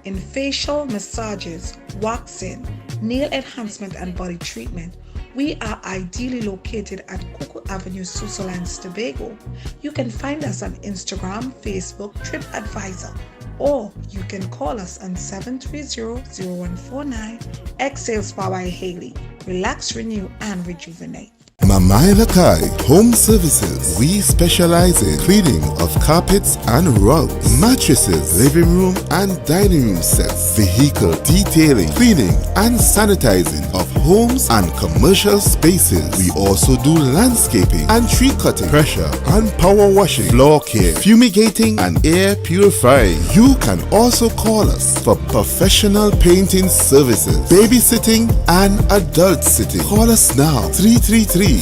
in facial massages, waxing, nail enhancement, and body treatment. We are ideally located at Coco Avenue, Switzerland, Tobago. You can find us on Instagram, Facebook, TripAdvisor, or you can call us on 730-0149. Excel Spa by Haley. Relax, renew, and rejuvenate. Mamai Lakai Home Services. We specialize in cleaning of carpets and rugs, mattresses, living room and dining room sets, vehicle detailing, cleaning and sanitizing of homes and commercial spaces. We also do landscaping and tree cutting, pressure and power washing, floor care, fumigating and air purifying. You can also call us for professional painting services, babysitting and adult sitting. Call us now 333-4430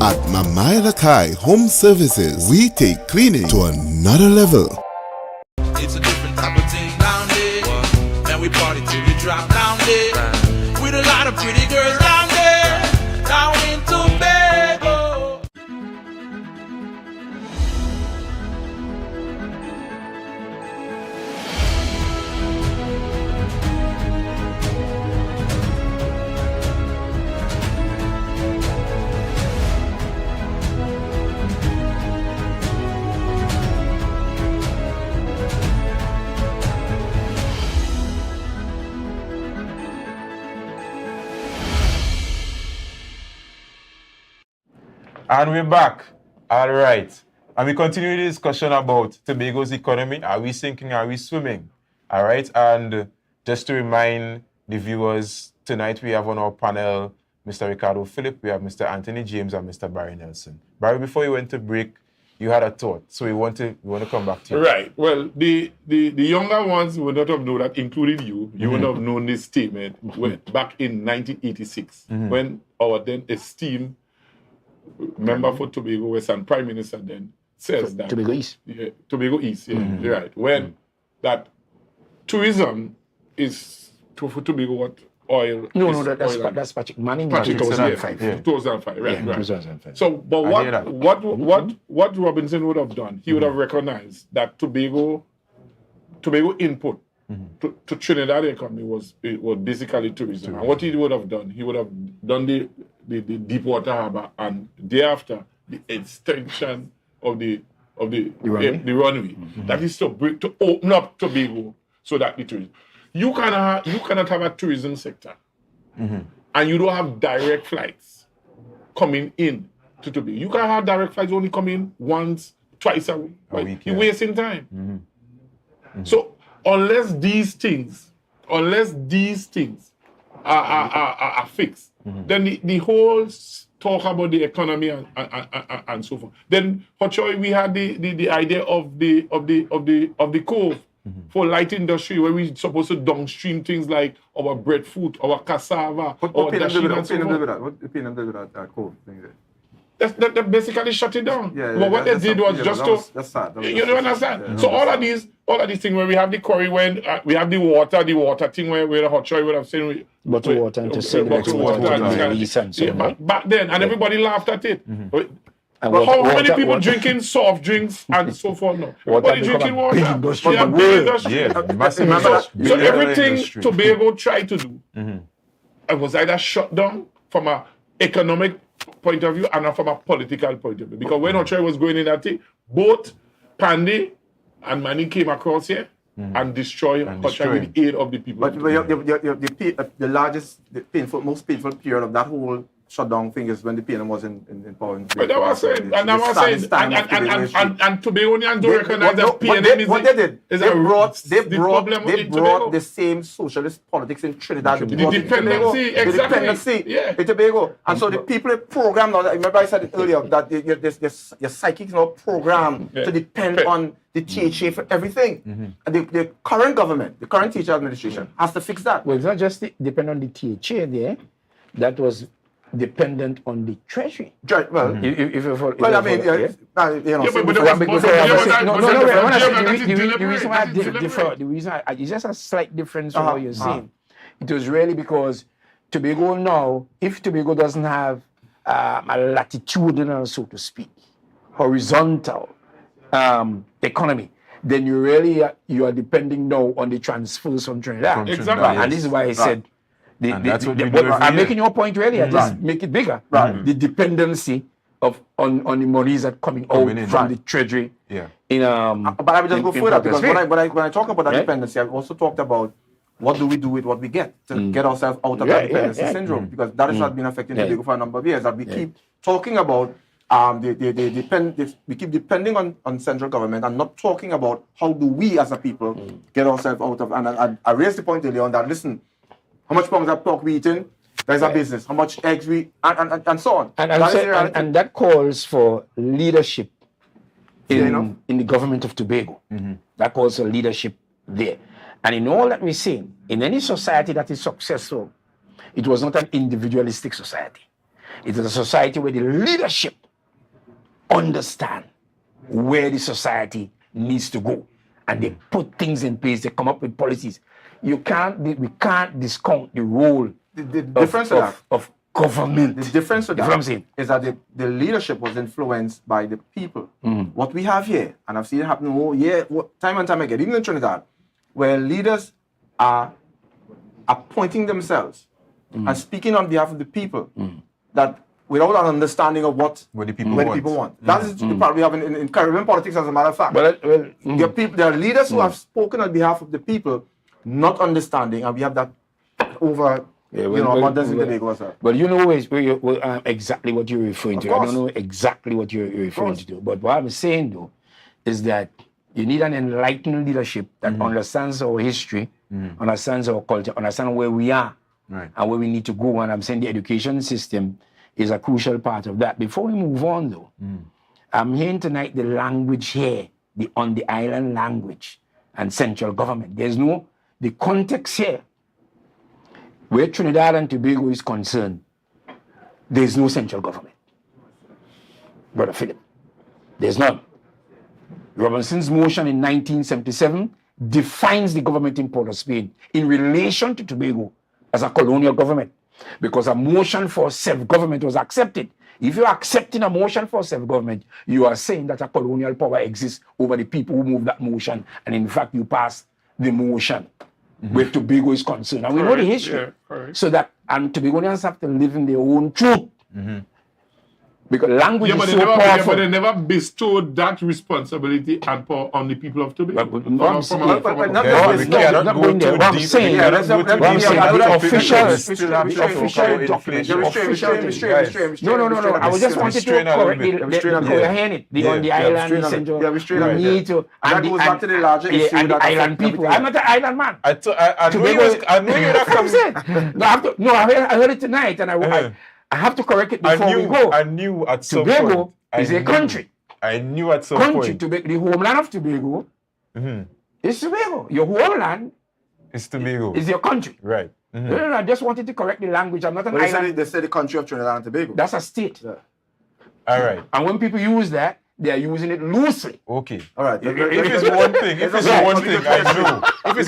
at Mamai Lakai Home Services. We take cleaning to another level. It's a different type of thing down there. Man, we party till we drop down there. With a lot of pretty girls down there. Down in Tobago. And we're back. All right. And we continue the discussion about Tobago's economy. Are we sinking? Are we swimming? All right. And just to remind the viewers, tonight we have on our panel Mr. Ricardo Philip, we have Mr. Anthony James, and Mr. Barry Nelson. Barry, before you went to break, you had a thought. So we want to come back to you. Right. Well, the younger ones would not have known that, including you. You would have known this statement back in 1986 when our then esteemed member for Tobago West and Prime Minister then says that Tobago East. Yeah, Tobago East. Yeah, right. When that tourism is for Tobago what oil? No, is oil that's Patrick Manning in Patrick 2005. Yeah. 2005. Right. Yeah, Right. 2005. So, but I hear that. what Robinson would have done, he would have recognized that Tobago input to Trinidad economy was basically tourism. And what he would have done, he would have done the Deepwater Harbour and thereafter the extension of the runway. That is to open up Tobago so that the tourism. You cannot have a tourism sector and you don't have direct flights coming in to Tobago. You can have direct flights only coming once, twice a week. week, You're yeah. wasting time. So unless these things are fixed, then the whole talk about the economy and so forth. Then Hochoy, we had the idea of the cove for light industry where we're supposed to downstream things like our breadfruit, our cassava, What our PNM did dasheen with and that? so PNM did forth. with that? What PNM did with that code thing there? That basically shut it down. Yeah, But what they that's did some- was yeah, just that to was- that's sad. That was- you don't understand. yeah, So that's all of these things where we have the quarry, when we have the water thing where the hot choy would have said Bottled water and to sell it, bottled export water it, and and release and so on, right? back then, and everybody laughed at it. But And how many water- people water- drinking soft drinks and so forth now? Water Everybody become drinking a water. big industry Yeah, in the big world. industry. Yeah, massive Remember that- industry. So Billion everything industry. Tobago tried to do, it was either shut down from an economic point of view and from a political point of view. Because when Ochoa was going in that thing, both Pandy and Manning came across here and destroyed Ochoa with the aid of the people. But the largest, most painful period of that whole shutdown thing is when the PNM was in power. But that was it. And that was it. And Tobagonians don't They- recognize that what PNM what they did, is they a brought problem in Tobago. the same socialist politics in Trinidad. The they brought it to dependency, Tobago. exactly. The dependency Yeah. in Tobago. And so the people programmed, now, remember I said it earlier, that your psychic is now programmed Yeah. to depend on the THA for everything. And the current government, the current teacher administration has to fix that. Well, it's not just depend on the THA there. That was dependent on the treasury. Well, If you follow, well, I mean, Yeah, but so there was- the reason why the reason it's just a slight difference from what you're saying. It was really because Tobago now, if Tobago doesn't have a latitudinal, so to speak, horizontal economy, then you are depending now on the transfers from Trinidad. Exactly. Right, and this is why I said. And that's what we do but every I'm year. making your point really. I just make it bigger. Right. The dependency on the monies that coming out Coming in. from Right. the treasury. Yeah. In But I would just go further because Progress when I talk about that Right. dependency, I've also talked about what do we do with what we get to get ourselves out of Yeah, that dependency yeah. syndrome, because that has not been affecting Yeah. Tobago for a number of years. That we keep talking about we keep depending on central government and not talking about how do we as a people get ourselves out of. And I raised the point earlier on that, listen, how much pounds of pork we eating? There's a business. How much eggs we and so on. And, That is the reality. and that calls for leadership Yeah, you know? in the government of Tobago. That calls for leadership there. And in all that we're saying, in any society that is successful, it was not an individualistic society. It is a society where the leadership understand where the society needs to go. And they put things in place, they come up with policies. We can't discount the role The difference of that. of government. The difference with You know what I'm that saying? is that the leadership was influenced by the people. What we have here, and I've seen it happen time and time again, even in Trinidad, where leaders are appointing themselves and speaking on behalf of the people, that without an understanding of what the people want. That is the part we have in Caribbean politics, as a matter of fact. There are leaders who have spoken on behalf of the people, not understanding, and we have that over Yeah, abundance in Tobago as well. But you know exactly what you're referring to. I don't know exactly what you're referring to. But what I'm saying, though, is that you need an enlightened leadership that understands our history, understands our culture, understands where we are and where we need to go. And I'm saying the education system is a crucial part of that. Before we move on, though, I'm hearing tonight the language here, on the island language and central government. There's the context here. Where Trinidad and Tobago is concerned, there's no central government. Brother Philip, there's none. Robinson's motion in 1977 defines the government in Port of Spain in relation to Tobago as a colonial government, because a motion for self-government was accepted. If you're accepting a motion for self-government, you are saying that a colonial power exists over the people who moved that motion, and in fact, you passed the motion where Tobago is concerned. And we know the history. So that, and Tobagonians have to live in their own truth. Because language is so powerful. But they never bestowed that responsibility and power on the people of Tobago. No. I was just wanted to correct the on the island. We need to. That goes back to the larger issue. And the island people. I'm not an island man. I knew you that comes. No, I heard it tonight, and I have to correct it before we go. I knew at some Tobago point. is a country. I knew at some point. The homeland of Tobago is Tobago. Your homeland is Tobago. Is your country. Right. No, I just wanted to correct the language. I'm not an island. They say the country of Trinidad and Tobago. That's a state. Yeah. All right. And when people use that, they are using it loosely. Okay. All right. If it's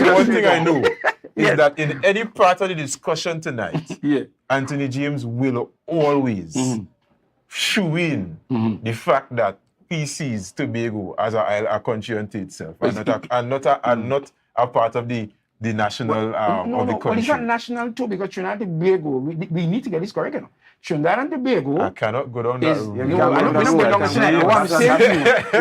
one thing, I know, is that in any part of the discussion tonight, Anthony James will always shoe in the fact that he sees Tobago as a country unto itself, and not a part of the national of the country. But it's not national too, because Trinidad and Tobago, we need to get this correct. Trinidad and Tobago. I cannot go down that route. I'm not going down tonight. What I'm saying to you,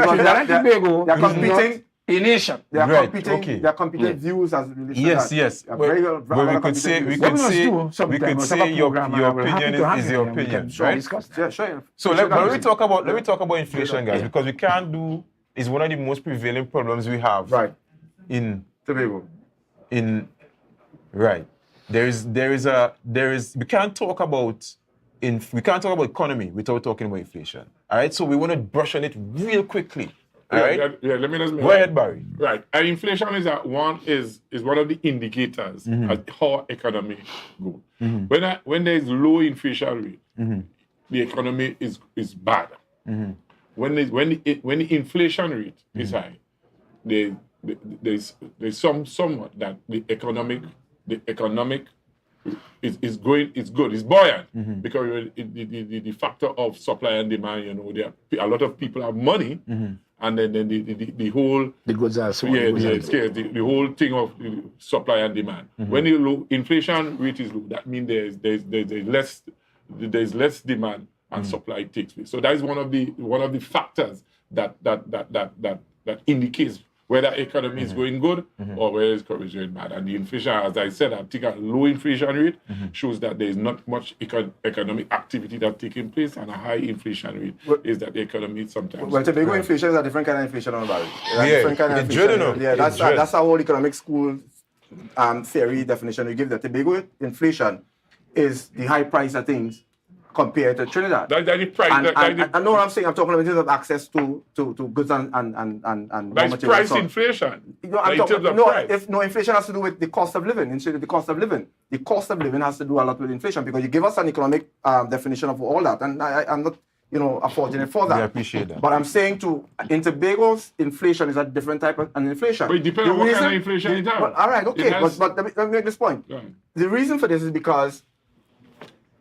Trinidad and Tobago, they're competing. A nation. They are competing. They are competing views as related. Yes. Well, we could say your opinion is your opinion, right? Yeah, sure. So let me talk about inflation, guys, because we can't do. It's one of the most prevailing problems we have. Right. In Tobago. Right. We can't talk about economy without talking about inflation. All right. So we want to brush on it real quickly. All right. Let me just go ahead, Barry. Right. And inflation is one of the indicators as how economy goes. When there is low inflation rate, the economy is bad. When the inflation rate is high, there's somewhat that the economic is good, it's buoyant, because the factor of supply and demand, a lot of people have money, and then the whole goods are sold. The whole thing of supply and demand. When the low inflation rate is low, that means there's less demand and supply takes place. So that is one of the factors that indicates whether economy is going good or whether it's going bad. And the inflation, as I said, I think a low inflation rate shows that there is not much economic activity that's taking place, and a high inflation rate is that the economy sometimes. Well, Tobago inflation is a different kind of inflation on Barry. That's our whole economic school theory definition we give. That Tobago inflation is the high price of things compared to Trinidad. That's the price. I know what I'm saying. I'm talking about in terms of access to goods and that's price inflation. Inflation has to do with the cost of living. Instead of the cost of living, has to do a lot with inflation, because you give us an economic definition of all that, and I'm not fortunate for that. I appreciate that. But I'm saying in Tobago's inflation is a different type of inflation. But it depends on what kind of inflation it has. All right, okay, but let me make this point. Right. The reason for this is because,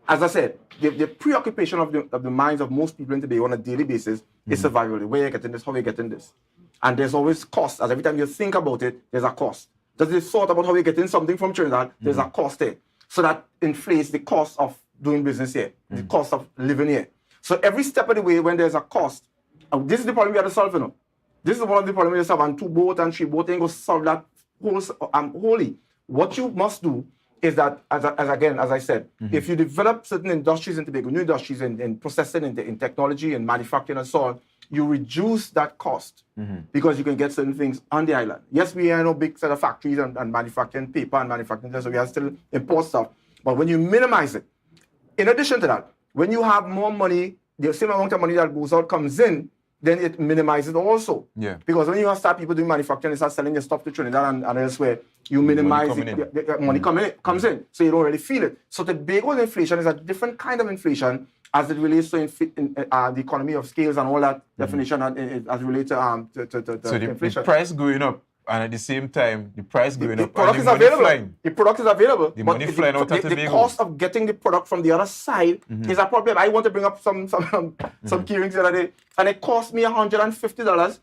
as I said, the preoccupation of the minds of most people in Tobago on a daily basis is survival. Where you're getting this, how you're getting this. And there's always cost. As every time you think about it, there's a cost. Just the thought about how you're getting something from Trinidad, there's a cost there. So that inflates the cost of doing business here, the cost of living here. So every step of the way, when there's a cost, this is the problem we have to solve, This is one of the problems we have, and 2 boat and 3 boat ain't going to solve that wholly. What you must do is that, as I said, if you develop certain industries in Tobago, new industries in processing, in technology, and manufacturing and so on, you reduce that cost because you can get certain things on the island. Yes, we have no big set of factories and manufacturing paper and manufacturing, so we have still import stuff. But when you minimize it, in addition to that, when you have more money, the same amount of money that goes out comes in, then it minimizes also. Yeah. Because when you start people doing manufacturing and start selling your stuff to Trinidad and elsewhere, you minimize the money comes in, so you don't really feel it. So Tobago's inflation is a different kind of inflation as it relates to the economy of scales and all that definition as it relates to So inflation. the price going up, and at the same time, the price going The up, product and is the money available. flying. The product is available. The but money flying out of the Tobago. cost of getting the product from the other side is a problem. I want to bring up some keyrings the other day, and it cost me $150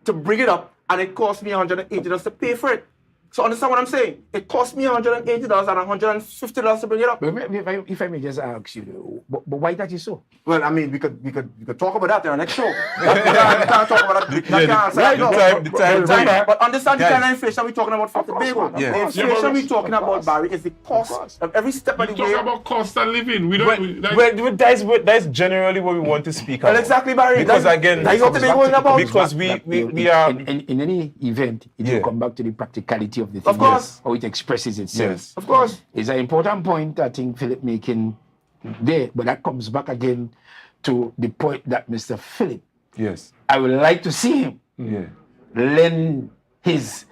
to bring it up, and it cost me $180 to pay for it. So understand what I'm saying? It cost me $180 and $150 to bring it up. But if I may just ask you, but why that is so? Well, I mean, we could talk about that in our next show. We can't talk about that. But understand the kind of inflation we're talking about for Tobago. The inflation we're talking about, Barry, is the cost of every step of the way. Talk about cost of living. We don't. That's generally what we want to speak about. Well, exactly, Barry. Because again, that's what Tobago is about. Because we are in any event, it will come back to the practicality of the thing. Of course. How it expresses itself. Yes. Of course. It's an important point I think Philip making there, but that comes back again to the point that Mr. Philip, yes, I would like to see him lend his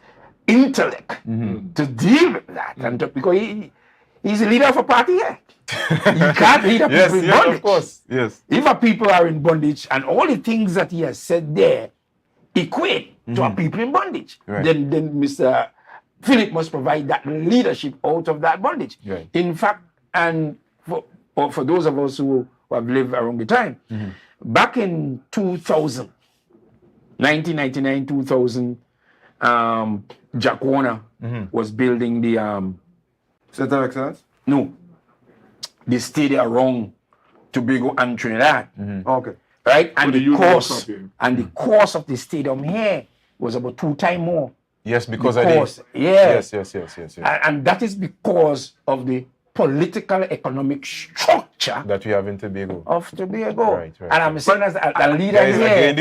intellect to deal with that, and because he's a leader of a party here. You can't lead a people in bondage. Of course, yes. If a people are in bondage and all the things that he has said there equate to a people in bondage, then Mr. Philip must provide that leadership out of that bondage. Right. In fact, and for those of us who have lived around the time, back in 2000, 1999, 2000, Jack Warner was building the Center of Excellence? No, the stadium around Tobago and Trinidad. Okay. Right? And the the Union cost Cup, yeah. and the cost of the stadium here was about 2 times more. Yes, because The I did. cost, yeah. Yes. And that is because of the political economic structure That we have in Tobago. of Tobago. Right. And I'm saying as a leader Guys, here. again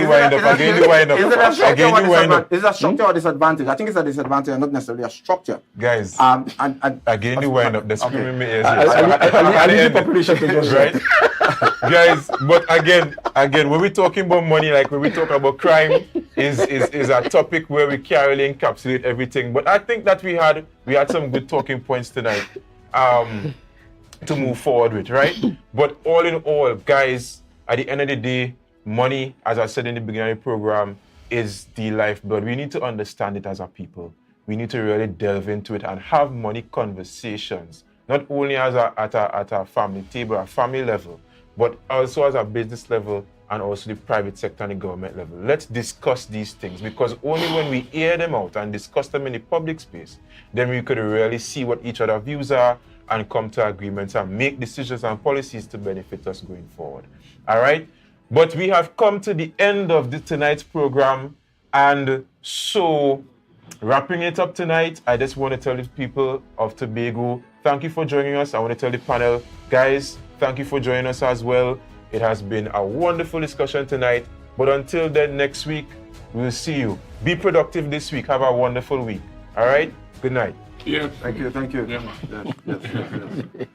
the wind up. Is it a structure or Again is it a structure or disadvantage? I think it's a disadvantage and not necessarily a structure. Guys, And again the wind up. That's screaming me ears. I need the population to just Right? Guys, but again, when we're talking about money, like when we talk about crime, is a topic where we can't really encapsulate everything. But I think that we had some good talking points tonight to move forward with, right? But all in all, guys, at the end of the day, money, as I said in the beginning of the program, is the lifeblood. We need to understand it as a people. We need to really delve into it and have money conversations, not only as at a family table, a family level, but also as a business level and also the private sector and the government level. Let's discuss these things, because only when we air them out and discuss them in the public space, then we could really see what each other's views are and come to agreements and make decisions and policies to benefit us going forward. All right? But we have come to the end of tonight's program, and so wrapping it up tonight, I just want to tell the people of Tobago, thank you for joining us. I want to tell the panel, guys, thank you for joining us as well. It has been a wonderful discussion tonight. But until then, next week, we'll see you. Be productive this week. Have a wonderful week. All right? Good night. Yeah. Thank you. Yeah, man. Yes.